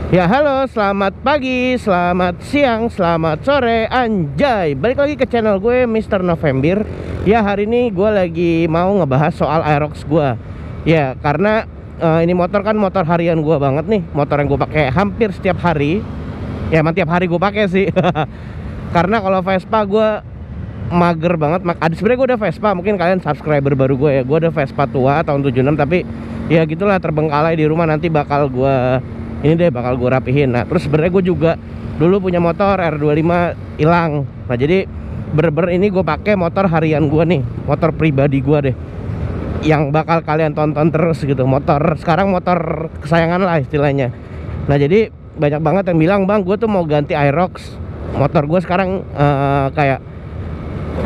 Ya halo, selamat pagi, selamat siang, selamat sore, anjay. Balik lagi ke channel gue, Mr. November. Ya hari ini gue lagi mau ngebahas soal Aerox gue. Ya karena ini motor kan motor harian gue banget nih. Motor yang gue pakai hampir setiap hari. Ya emang tiap hari gue pakai sih. Karena kalau Vespa gue mager banget. Sebenarnya gue udah Vespa, mungkin kalian subscriber baru gue ya. Gue udah Vespa tua tahun 76, tapi ya gitulah, terbengkalai di rumah. Nanti bakal gue rapihin. Nah terus sebenarnya gue juga dulu punya motor R25 hilang. Nah jadi bener-bener ini gue pakai motor harian gue nih, motor pribadi gue deh, yang bakal kalian tonton terus gitu. Sekarang motor kesayangan lah istilahnya. Nah jadi banyak banget yang bilang, bang gue tuh mau ganti Aerox. Motor gue sekarang kayak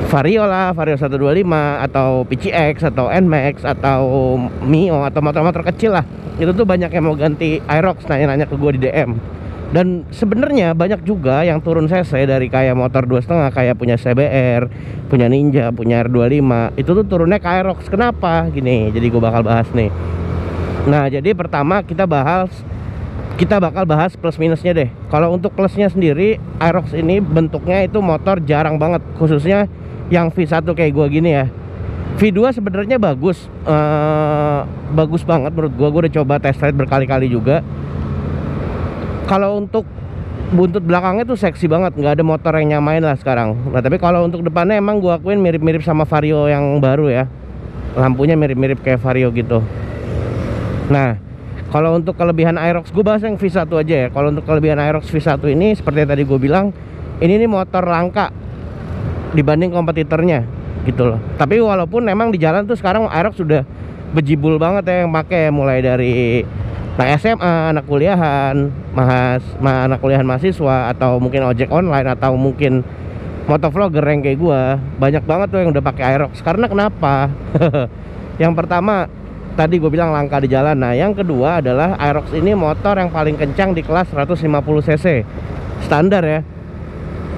Vario lah, Vario 125 atau PCX atau NMAX atau Mio atau motor-motor kecil lah. Itu tuh banyak yang mau ganti Aerox, nanya-nanya ke gue di DM. Dan sebenarnya banyak juga yang turun cc dari kayak motor 2,5, kayak punya CBR, punya Ninja, punya R25. Itu tuh turunnya ke Aerox. Kenapa? Gini, jadi gue bakal bahas nih. Nah jadi pertama kita bakal bahas plus minusnya deh. Kalau untuk plusnya sendiri, Aerox ini bentuknya itu motor jarang banget, khususnya yang V1 kayak gua gini ya. V2 sebenarnya bagus, bagus banget menurut gua. Gua udah coba test ride berkali-kali juga. Kalau untuk buntut belakangnya tuh seksi banget, nggak ada motor yang nyamain lah sekarang. Nah tapi kalau untuk depannya emang gua akuin mirip-mirip sama Vario yang baru ya. Lampunya mirip-mirip kayak Vario gitu. Nah kalau untuk kelebihan Aerox, gue bahas yang V1 aja ya. Kalau untuk kelebihan Aerox V1 ini, seperti yang tadi gue bilang, ini nih motor langka dibanding kompetitornya gitu loh. Tapi walaupun memang di jalan tuh sekarang Aerox sudah bejibul banget ya yang pakai, mulai dari anak SMA, anak kuliahan, anak kuliahan mahasiswa, atau mungkin ojek online, atau mungkin motovlogger yang kayak gue. Banyak banget tuh yang udah pakai Aerox. Karena kenapa? Yang pertama, tadi gue bilang langka di jalan. Nah yang kedua adalah Aerox ini motor yang paling kencang di kelas 150 cc standar ya,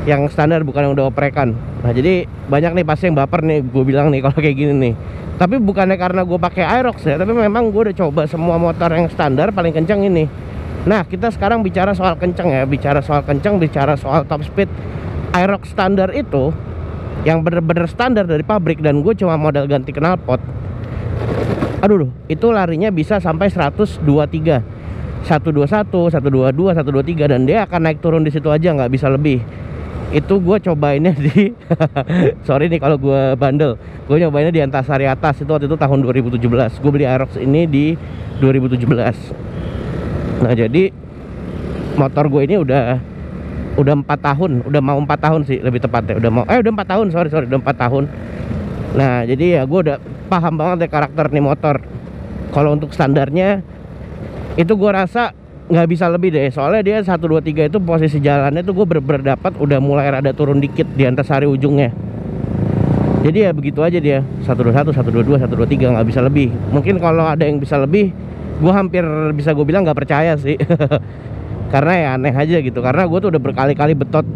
yang standar bukan yang udah oprekan. Nah jadi banyak nih pasti yang baper nih gue bilang nih kalau kayak gini nih. Tapi bukannya karena gue pakai Aerox ya, tapi memang gue udah coba semua motor yang standar paling kencang ini. Nah kita sekarang bicara soal kencang ya, bicara soal top speed. Aerox standar itu yang bener-bener standar dari pabrik, dan gue cuma modal ganti knalpot. Aduh, itu larinya bisa sampai 123, 121, 122, 123, dan dia akan naik turun di situ aja, nggak bisa lebih. Itu gue cobainnya di sorry nih kalau gue bandel, gue nyobainnya di Antasari atas. Itu waktu itu tahun 2017. Gue beli Aerox ini di 2017. Nah jadi motor gue ini udah 4 tahun, udah mau 4 tahun sih lebih tepatnya. Udah 4 tahun, sorry udah 4 tahun. Nah jadi ya gue udah paham banget deh karakter nih motor. Kalau untuk standarnya itu gue rasa nggak bisa lebih deh, soalnya dia 123 itu posisi jalannya tuh gue bener-bener dapat udah mulai rada turun dikit di Antasari ujungnya. Jadi ya begitu aja dia, 121, 122, 123, nggak bisa lebih. Mungkin kalau ada yang bisa lebih, gue hampir bisa gue bilang nggak percaya sih. Karena ya aneh aja gitu, karena gue tuh udah berkali-kali betot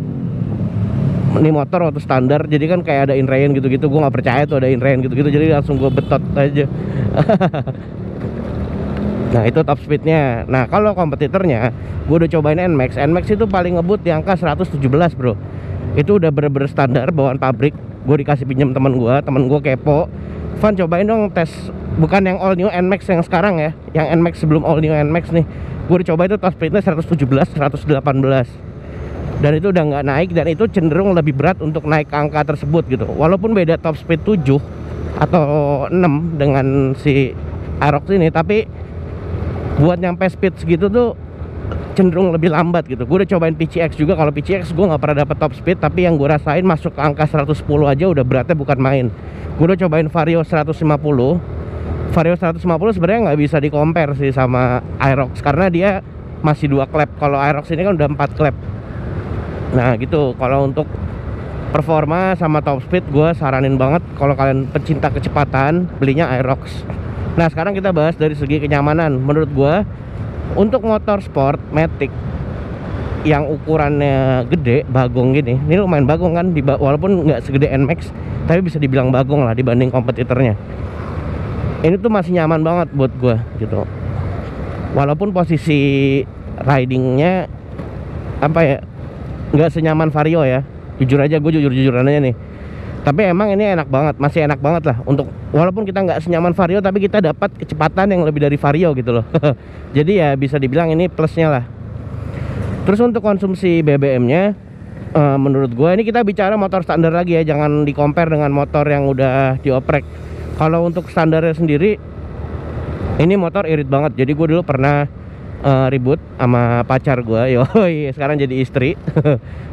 ini motor waktu standar. Jadi kan kayak ada inrain gitu-gitu, gue nggak percaya tuh ada inrain gitu-gitu, jadi langsung gue betot aja. Nah itu top speednya. Nah kalau kompetitornya, gue udah cobain NMAX. NMAX itu paling ngebut di angka 117 bro. Itu udah bener-bener standar bawaan pabrik. Gue dikasih pinjam temen gue kepo, Van cobain dong tes, bukan yang all new NMAX yang sekarang ya, yang NMAX sebelum all new NMAX nih. Gue udah coba itu top speednya 117, 118, dan itu udah nggak naik, dan itu cenderung lebih berat untuk naik ke angka tersebut gitu. Walaupun beda top speed 7 atau 6 dengan si Aerox ini, tapi buat nyampe speed segitu tuh cenderung lebih lambat gitu. Gue udah cobain PCX juga. Kalau PCX gue nggak pernah dapet top speed, tapi yang gue rasain masuk ke angka 110 aja udah beratnya bukan main. Gue udah cobain Vario 150. Vario 150 sebenarnya nggak bisa di compare sih sama Aerox, karena dia masih 2 klep. Kalau Aerox ini kan udah 4 klep. Nah gitu. Kalau untuk performa sama top speed, gue saranin banget kalau kalian pecinta kecepatan, belinya Aerox. Nah sekarang kita bahas dari segi kenyamanan. Menurut gue untuk motor sport Matic yang ukurannya gede, bagong gini, ini lumayan bagong kan, walaupun nggak segede NMAX, tapi bisa dibilang bagong lah dibanding kompetitornya. Ini tuh masih nyaman banget buat gue gitu. Walaupun posisi ridingnya apa ya, nggak senyaman Vario ya. Jujur aja, gue jujur-jujuran aja nih. Tapi emang ini enak banget, masih enak banget lah untuk, walaupun kita nggak senyaman Vario, tapi kita dapat kecepatan yang lebih dari Vario gitu loh. Jadi ya bisa dibilang ini plusnya lah. Terus untuk konsumsi BBM-nya, menurut gue ini kita bicara motor standar lagi ya, jangan di compare dengan motor yang udah dioprek. Kalau untuk standarnya sendiri, ini motor irit banget. Jadi gue dulu pernah ribut sama pacar gue, yoi, sekarang jadi istri.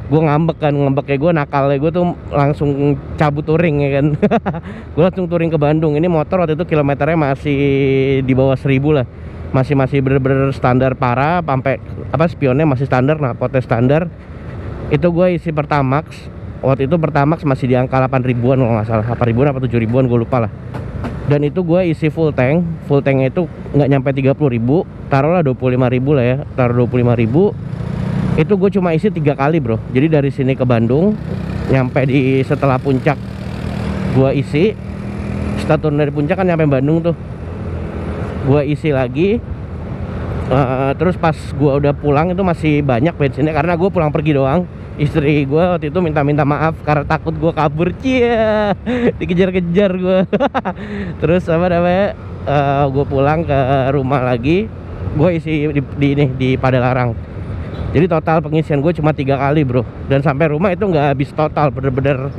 Gue ngambek kayak gue nakalnya, gue tuh langsung cabut touring ya kan. Gue langsung touring ke Bandung. Ini motor waktu itu kilometernya masih di bawah 1000 lah, masih bener-bener standar parah, sampai apa, spionnya masih standar, knalpotnya standar. Itu gue isi Pertamax, waktu itu Pertamax masih di angka 8 ribuan kalau nggak salah, 8 ribuan apa 7 ribuan, gue lupa lah. Dan itu gue isi full tanknya itu nggak nyampe 30 ribu, taruhlah 25 ribu lah ya, taruh 25 ribu. Itu gue cuma isi 3 kali bro. Jadi dari sini ke Bandung, nyampe di setelah puncak gue isi, setelah turun dari puncak kan nyampe Bandung tuh, gue isi lagi. Terus pas gue udah pulang itu masih banyak bensinnya, karena gue pulang pergi doang. Istri gue waktu itu minta maaf karena takut gue kabur, cia, dikejar-kejar gue. Terus apa namanya, gue pulang ke rumah lagi, gue isi di Padalarang. Jadi total pengisian gue cuma 3 kali bro. Dan sampai rumah itu nggak habis total, bener-bener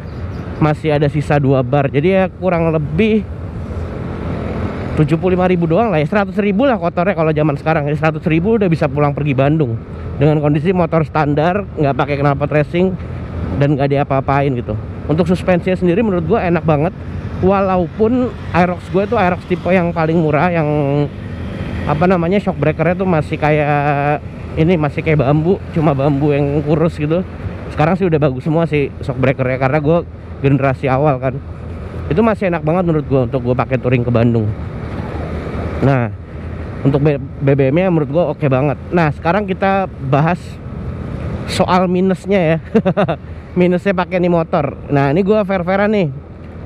masih ada sisa 2 bar. Jadi ya kurang lebih 75 ribu doang lah ya, 100 ribu lah kotornya kalau zaman sekarang. 100 ribu udah bisa pulang pergi Bandung dengan kondisi motor standar, nggak pakai knalpot racing dan nggak diapa-apain gitu. Untuk suspensinya sendiri menurut gue enak banget. Walaupun Aerox gue tuh Aerox tipe yang paling murah, yang apa namanya, shock breakernya tuh masih kayak ini, masih kayak bambu, cuma bambu yang kurus gitu. Sekarang sih udah bagus semua sih shock breakernya, karena gue generasi awal kan. Itu masih enak banget menurut gue untuk gue pakai touring ke Bandung. Nah, untuk BBM-nya menurut gue oke banget. Nah, sekarang kita bahas soal minusnya ya. Minusnya pakai nih motor. Nah, ini gue fair-fairan nih,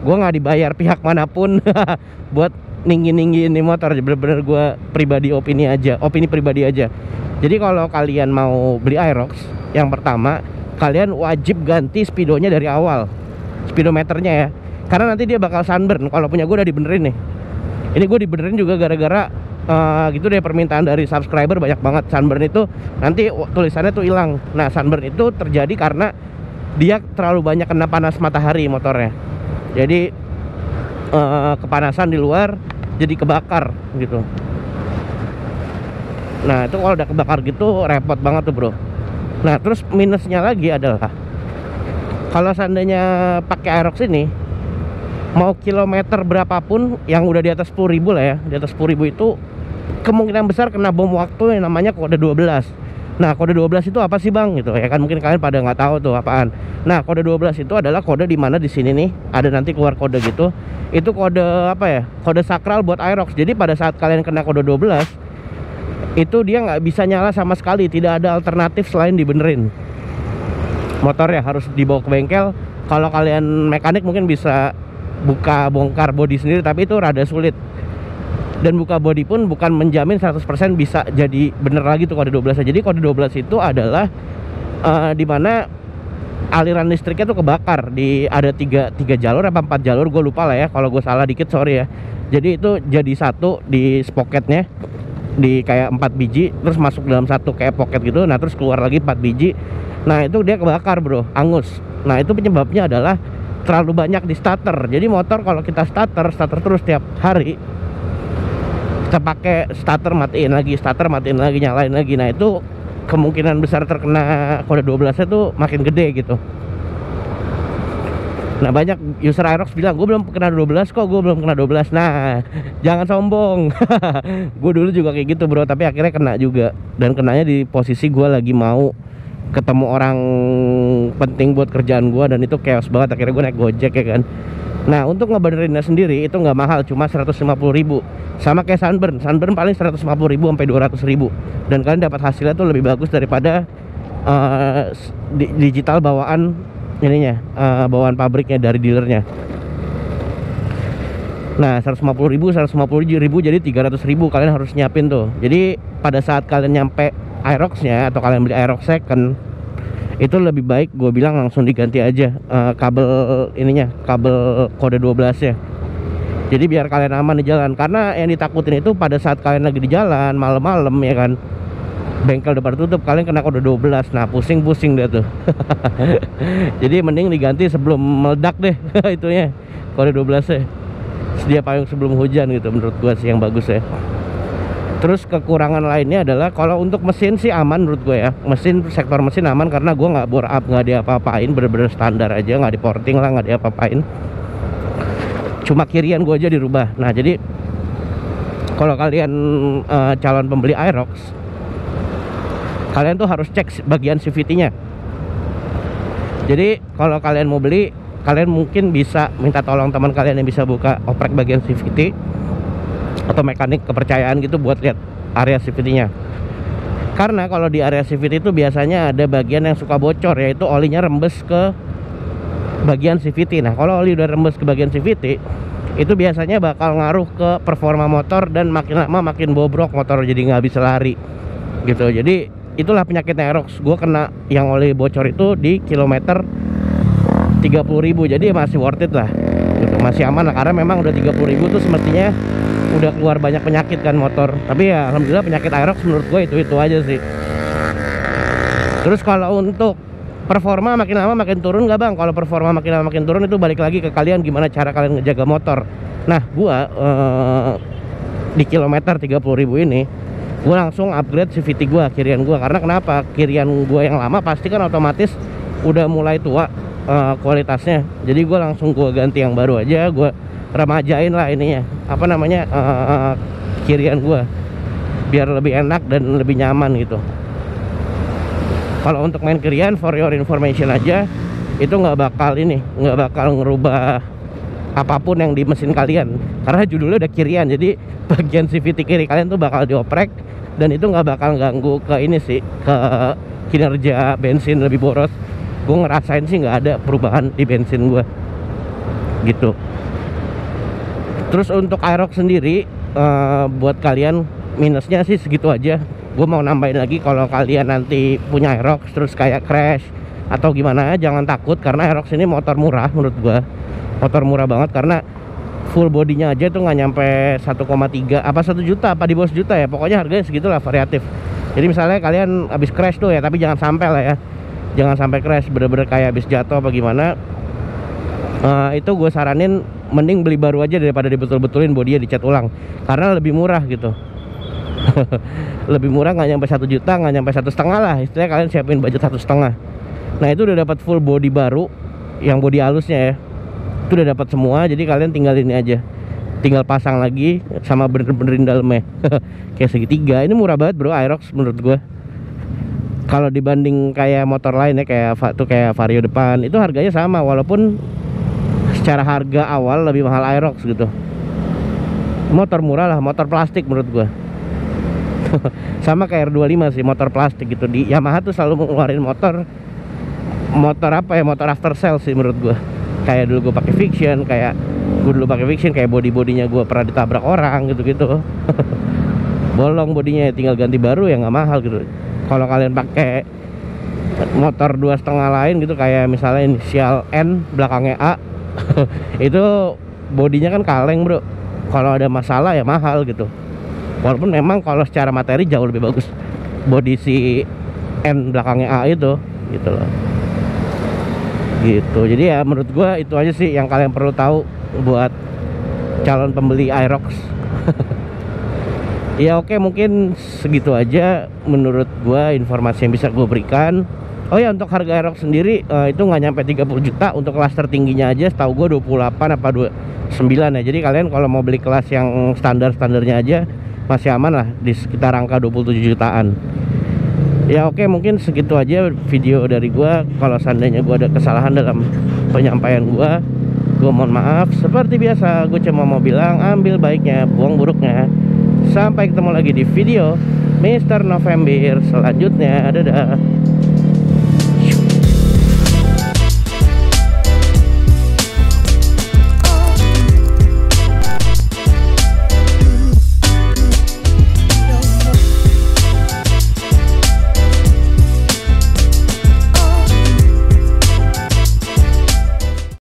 gue nggak dibayar pihak manapun buat ninggi-ninggiin nih motor. Bener-bener gue opini pribadi aja. Jadi kalau kalian mau beli Aerox, yang pertama kalian wajib ganti speedonya dari awal, speedometernya ya, karena nanti dia bakal sunburn. Kalau punya gue udah dibenerin nih. Ini gue dibenerin juga gara-gara gitu deh, permintaan dari subscriber banyak banget. Sunburn itu nanti tulisannya tuh hilang. Nah, sunburn itu terjadi karena dia terlalu banyak kena panas matahari motornya. Jadi kepanasan di luar, jadi kebakar gitu. Nah, itu kalau udah kebakar gitu repot banget tuh bro. Nah, terus minusnya lagi adalah kalau seandainya pakai Aerox ini, mau kilometer berapapun yang udah di atas 10 ribu lah ya, di atas 10 ribu itu kemungkinan besar kena bom waktu yang namanya kode 12. Nah, kode 12 itu apa sih bang gitu ya kan, mungkin kalian pada nggak tahu tuh apaan. Nah, kode 12 itu adalah kode dimana di sini nih ada nanti keluar kode gitu. Itu kode apa ya, kode sakral buat Aerox. Jadi pada saat kalian kena kode 12 itu dia nggak bisa nyala sama sekali, tidak ada alternatif selain dibenerin. Motornya harus dibawa ke bengkel. Kalau kalian mekanik mungkin bisa buka bongkar bodi sendiri, tapi itu rada sulit. Dan buka bodi pun bukan menjamin 100% bisa jadi bener lagi tuh kode 12. Jadi kode 12 itu adalah dimana aliran listriknya tuh kebakar. Ada 3 jalur apa 4 jalur, gue lupa lah ya. Kalau gue salah dikit sorry ya. Jadi itu jadi satu di spocketnya, di kayak 4 biji, terus masuk dalam satu kayak pocket gitu. Nah, terus keluar lagi 4 biji. Nah, itu dia kebakar bro, angus. Nah, itu penyebabnya adalah terlalu banyak di starter. Jadi motor kalau kita starter terus tiap hari, kita pakai starter matiin lagi, nyalain lagi. Nah, itu kemungkinan besar terkena kode 12 itu makin gede gitu. Nah, banyak user Aerox bilang, gue belum kena 12 kok, gue belum kena 12. Nah, jangan sombong. Gue dulu juga kayak gitu bro, tapi akhirnya kena juga. Dan kenanya di posisi gue lagi mau ketemu orang penting buat kerjaan gue, dan itu chaos banget. Akhirnya gue naik Gojek ya kan. Nah, untuk ngebenerinnya sendiri itu nggak mahal, cuma 150 ribu. Sama kayak Sunburn paling 150 ribu sampai 200 ribu. Dan kalian dapat hasilnya tuh lebih bagus daripada digital bawaan ininya, bawaan pabriknya dari dealernya. Nah, 150 ribu jadi 300 ribu kalian harus nyiapin tuh. Jadi pada saat kalian nyampe Aerox-nya atau kalian beli Aerox second, itu lebih baik gue bilang langsung diganti aja kabel ininya, kabel kode 12 ya. Jadi biar kalian aman di jalan. Karena yang ditakutin itu pada saat kalian lagi di jalan malam-malam ya kan, bengkel depan tutup, kalian kena kode 12. Nah pusing-pusing deh tuh. Jadi mending diganti sebelum meledak deh itunya, kode 12 ya. Sedia payung sebelum hujan gitu, menurut gua sih yang bagus ya. Terus kekurangan lainnya adalah kalau untuk mesin sih aman menurut gue ya. Sektor mesin aman karena gua nggak bore up, nggak diapa-apain, bener-bener standar aja, nggak di porting lah, nggak diapa-apain. Cuma kirian gua aja dirubah. Nah jadi kalau kalian calon pembeli Aerox, kalian tuh harus cek bagian CVT-nya. Jadi kalau kalian mau beli, kalian mungkin bisa minta tolong teman kalian yang bisa buka oprek bagian CVT atau mekanik kepercayaan gitu buat lihat area CVT-nya. Karena kalau di area CVT itu biasanya ada bagian yang suka bocor, yaitu olinya rembes ke bagian CVT. Nah kalau oli udah rembes ke bagian CVT, itu biasanya bakal ngaruh ke performa motor, dan makin lama makin bobrok motor, jadi nggak bisa lari gitu. Jadi itulah penyakitnya Aerox. Gue kena yang oli bocor itu di kilometer 30.000, jadi masih worth it lah gitu, masih aman lah. Karena memang udah 30.000 tuh semestinya udah keluar banyak penyakit kan motor. Tapi ya alhamdulillah penyakit Aerox menurut gue itu aja sih. Terus kalau untuk performa makin lama makin turun nggak bang? Kalau performa makin lama makin turun itu balik lagi ke kalian, gimana cara kalian ngejaga motor. Nah gua di kilometer 30.000 ini gua langsung upgrade CVT gua, kirian gua. Karena kenapa? Kirian gua yang lama pasti kan otomatis udah mulai tua kualitasnya. Jadi gua langsung gua ganti yang baru aja, gua remajain lah ininya, apa namanya, kirian gua, biar lebih enak dan lebih nyaman gitu. Kalau untuk main kirian, for your information aja, itu nggak bakal ngerubah apapun yang di mesin kalian, karena judulnya udah kirian. Jadi bagian CVT kiri kalian tuh bakal dioprek, dan itu nggak bakal ganggu ke ini sih, ke kinerja bensin lebih boros. Gue ngerasain sih nggak ada perubahan di bensin gue gitu. Terus untuk Aerox sendiri, buat kalian minusnya sih segitu aja. Gue mau nambahin lagi, kalau kalian nanti punya Aerox terus kayak crash atau gimana, jangan takut, karena Aerox ini motor murah menurut gue. Motor murah banget, karena full bodinya aja tuh nggak nyampe 1,3 apa 1 juta, apa di bawah 1 juta ya. Pokoknya harganya segitulah, variatif. Jadi misalnya kalian habis crash tuh ya, tapi jangan sampai lah ya, jangan sampai crash bener-bener kayak habis jatuh apa gimana. Itu gue saranin mending beli baru aja daripada dibetul-betulin bodinya, dicat ulang, karena lebih murah gitu. Lebih murah, nggak nyampe 1 juta, nggak nyampe 1,5 lah istilahnya. Kalian siapin budget 1,5. Nah itu udah dapat full body baru, yang body halusnya ya, itu udah dapat semua. Jadi kalian tinggal ini aja, tinggal pasang lagi sama bener-benerin dalamnya. Kayak segitiga. Ini murah banget bro, Aerox menurut gue. Kalau dibanding kayak motor lain ya, kayak Vario depan, itu harganya sama, walaupun secara harga awal lebih mahal Aerox gitu. Motor murah lah, motor plastik menurut gue. Sama kayak R25 sih, motor plastik gitu. Di Yamaha tuh selalu mengeluarin motor apa ya, motor after sale sih menurut gue. Kayak dulu gue pakai Fiction, kayak body-bodinya gue pernah ditabrak orang gitu-gitu. Bolong bodinya, tinggal ganti baru ya, nggak mahal gitu. Kalau kalian pakai motor 2,5 lain gitu, kayak misalnya inisial N belakangnya A, itu bodinya kan kaleng bro. Kalau ada masalah ya mahal gitu. Walaupun memang kalau secara materi jauh lebih bagus body si N belakangnya A itu gitu loh. Gitu. Jadi ya menurut gua itu aja sih yang kalian perlu tahu buat calon pembeli Aerox. Ya oke, mungkin segitu aja menurut gua informasi yang bisa gua berikan. Oh ya, untuk harga Aerox sendiri itu nggak nyampe 30 juta. Untuk kelas tertingginya aja setahu gua 28 apa 29 ya. Jadi kalian kalau mau beli kelas yang standarnya aja masih aman lah, di sekitar angka 27 jutaan. Ya oke, mungkin segitu aja video dari gua. Kalau seandainya gua ada kesalahan dalam penyampaian gua mohon maaf. Seperti biasa, gue cuma mau bilang ambil baiknya, buang buruknya. Sampai ketemu lagi di video Mr. November selanjutnya. Dadah.